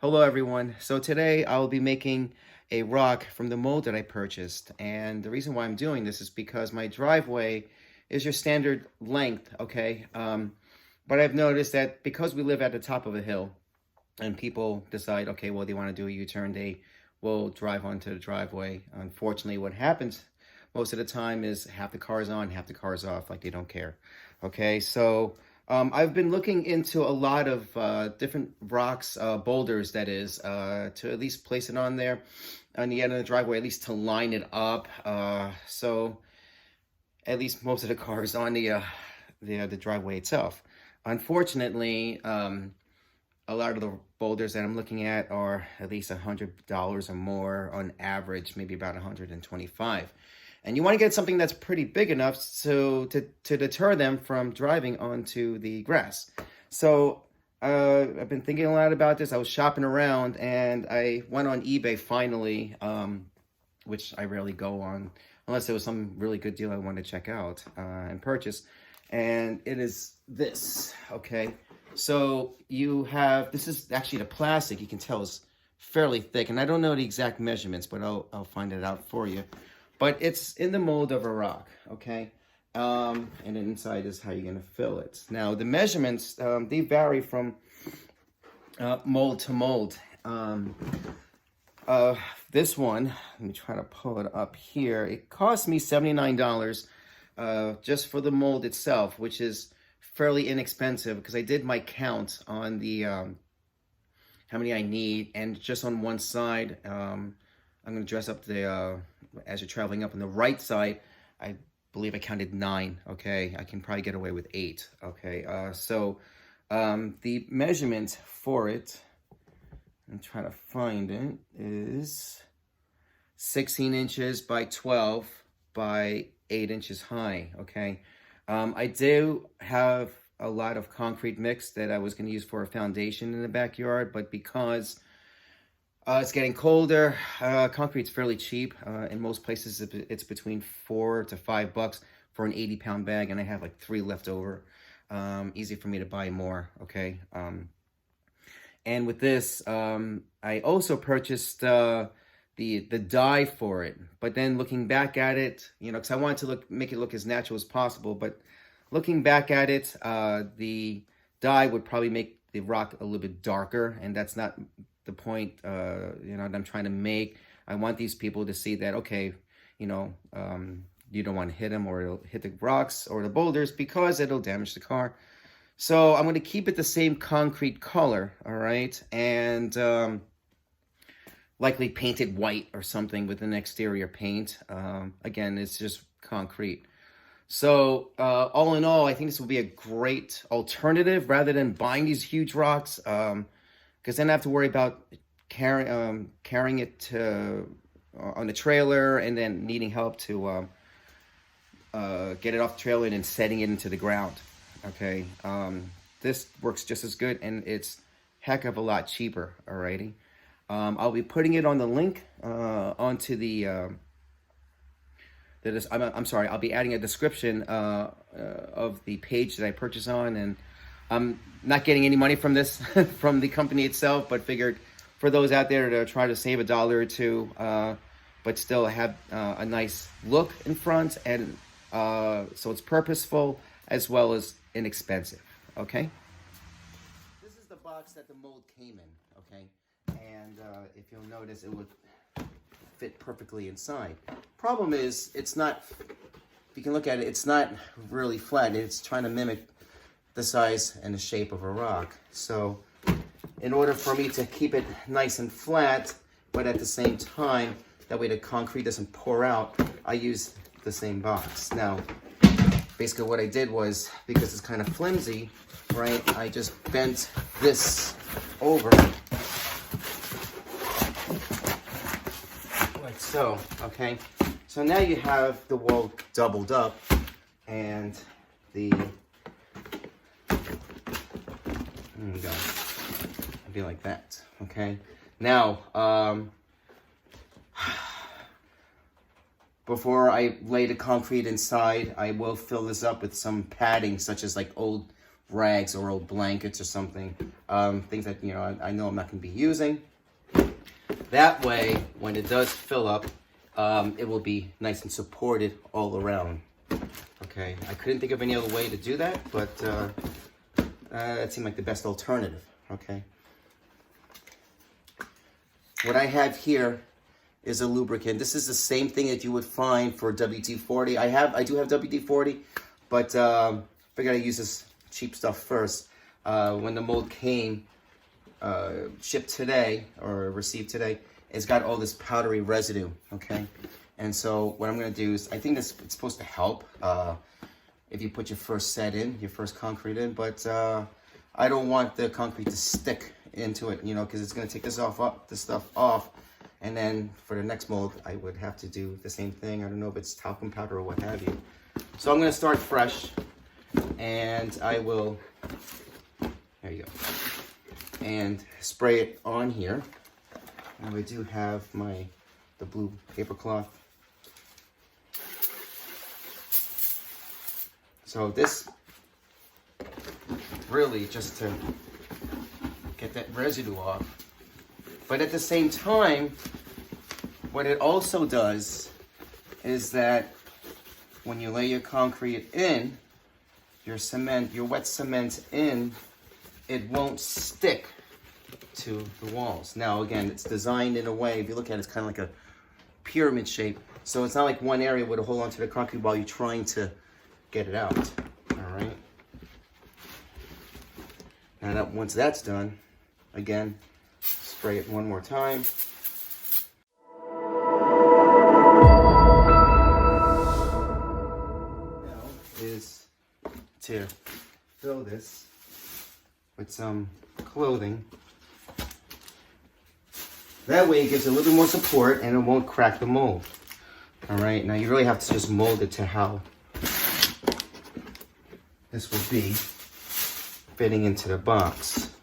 Hello everyone. So today I'll be making a rock from the mold that I purchased. And the reason why I'm doing this is because my driveway is your standard length, okay? But I've noticed that because we live at the top of a hill and people decide, okay, well, they want to do a U-turn, they will drive onto the driveway. Unfortunately, what happens most of the time is half the cars on, half the cars off, like they don't care. Okay, so I've been looking into a lot of different rocks, boulders, that is, to at least place it on there on the end of the driveway, at least to line it up. So at least most of the cars on the driveway itself. Unfortunately, a lot of the boulders that I'm looking at are at least $100 or more on average, maybe about 125. And you want to get something that's pretty big enough to deter them from driving onto the grass. So I've been thinking a lot about this. I was shopping around and I went on eBay finally, which I rarely go on unless there was some really good deal I wanted to check out and purchase. And it is this, okay? So you have, this is actually the plastic. You can tell is fairly thick. And I don't know the exact measurements, but I'll find it out for you. But it's in the mold of a rock, okay? And then inside is how you're going to fill it. Now, the measurements, they vary from mold to mold. This one, let me try to pull it up here. It cost me $79 just for the mold itself, which is fairly inexpensive because I did my count on the how many I need, and just on one side, I'm going to dress up the as you're traveling up on the right side. I believe I counted 9. Okay, I can probably get away with 8. Okay, so the measurement for it, I'm trying to find it, is 16 inches by 12 by 8 inches high. Okay, I do have a lot of concrete mix that I was going to use for a foundation in the backyard, but because it's getting colder, concrete's fairly cheap. In most places, it's between $4 to $5 for an 80-pound bag, and I have like 3 left over. Easy for me to buy more, okay? And with this, I also purchased the dye for it. But then looking back at it, you know, because I wanted to make it look as natural as possible, but looking back at it, the dye would probably make the rock a little bit darker, and that's not the point, you know, that I'm trying to make. I want these people to see that, okay, you know, you don't want to hit them or it'll hit the rocks or the boulders because it'll damage the car. So I'm going to keep it the same concrete color, all right, and likely paint it white or something with an exterior paint. Again, it's just concrete. So all in all, I think this will be a great alternative rather than buying these huge rocks, because then I have to worry about carrying it to, on the trailer and then needing help to get it off the trailer and then setting it into the ground. Okay, this works just as good, and it's heck of a lot cheaper. Alrighty, I'll be putting it on the link onto the. I'm sorry, I'll be adding a description of the page that I purchased on, and I'm not getting any money from this from the company itself, but figured for those out there to try to save $1 or 2, but still have a nice look in front, and so it's purposeful as well as inexpensive. Okay. This is the box that the mold came in. Okay, and if you'll notice, it would fit perfectly inside. Problem is, it's not, you can look at it, it's not really flat. It's trying to mimic the size and the shape of a rock. So in order for me to keep it nice and flat, but at the same time, that way the concrete doesn't pour out, I use the same box. Now, basically what I did was, because it's kind of flimsy, right, I just bent this over like so, okay? So now you have the wall doubled up, and there you go. It'll be like that, okay? Now, before I lay the concrete inside, I will fill this up with some padding, such as like old rags or old blankets or something, things that, you know, I know I'm not going to be using. That way, when it does fill up, it will be nice and supported all around. Okay, I couldn't think of any other way to do that, but that seemed like the best alternative. Okay. What I have here is a lubricant. This is the same thing that you would find for WD-40. I do have WD-40, but figured I'd use this cheap stuff first. When the mold came, shipped today or received today, it's got all this powdery residue. Okay, and so what I'm gonna do is, I think it's supposed to help if you put your first set in, your first concrete in, but I don't want the concrete to stick into it, you know, because it's going to take this stuff off, and then for the next mold I would have to do the same thing. I don't know if it's talcum powder or what have you. So I'm going to start fresh, and I will, there you go, and spray it on here. And I do have the blue paper cloth. So this really just to get that residue off. But at the same time, what it also does is that when you lay your concrete in, your wet cement in, it won't stick to the walls. Now again, it's designed in a way, if you look at it, it's kind of like a pyramid shape. So it's not like one area would hold on to the concrete while you're trying to get it out. All right. Now once that's done, again, spray it one more time. Now is to fill this with some clothing. That way it gives it a little bit more support and it won't crack the mold. All right, now you really have to just mold it to how this will be fitting into the box.